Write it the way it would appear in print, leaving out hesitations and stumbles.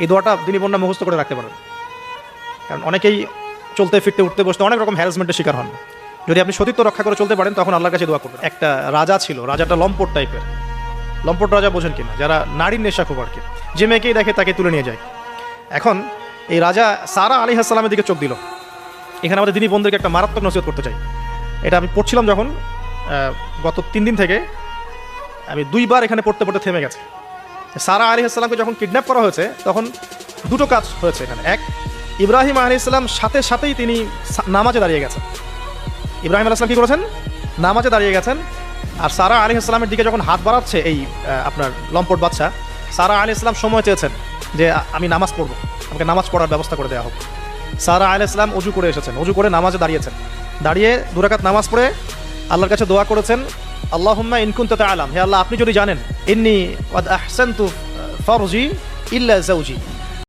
এই দোয়াটা দিনী বোনরা মুখস্থ করে রাখতে পারেন, কারণ অনেকেই চলতে ফিরতে উঠতে বসতে অনেক রকম হ্যারাসমেন্টের শিকার হন। যদি আপনি সতীত্ব রক্ষা করে চলতে পারেন তখন আল্লাহর কাছে দোয়া করবেন। একটা রাজা ছিল, রাজাটা লম্পট টাইপের। লম্পট রাজা বোঝেন কিনা? যারা নারীর নেশা খুব আর কি, যে মেয়েকেই দেখে তাকে তুলে নিয়ে যায়। এখন এই রাজা সারা আলাইহিস সালামের দিকে চোখ দিল। এখানে আমাদের দিনী বোনদেরকে একটা মারাত্মক নসিহত করতে চাই। এটা আমি পড়ছিলাম যখন গত 3 দিন থেকে, আমি 2বার এখানে পড়তে পড়তে থেমে গেছে। সারা আলাইহিস সালামকে যখন কিডন্যাপ করা হয়েছে তখন দুটো কাজ হয়েছে এখানে। এক, ইব্রাহিম আলাইহিস সালাম সাথে সাথেই তিনি নামাজে দাঁড়িয়ে গেছেন। ইব্রাহিম আলাইহিস সালাম কী করেছেন? নামাজে দাঁড়িয়ে গেছেন। আর সারা আলাইহিস সালামের দিকে যখন হাত বাড়াচ্ছে এই আপনার লম্পট বাচ্চা, সারা আলাইহিস সালাম সময় চেয়েছেন যে আমি নামাজ পড়বো, আমাকে নামাজ পড়ার ব্যবস্থা করে দেওয়া হোক। সারা আলাইহিস সালাম অজু করে এসেছেন, অজু করে নামাজে দাঁড়িয়েছেন। দাঁড়িয়ে 2 রাকাত নামাজ পড়ে আল্লাহর কাছে দোয়া করেছেন, আল্লাহুম্মা ইন কুনতা তা'লাম, হে আল্লাহ আপনি যদি জানেন, ইন্নী ওয়াদ আহসানতু ফারজি ইল্লা যাওজি,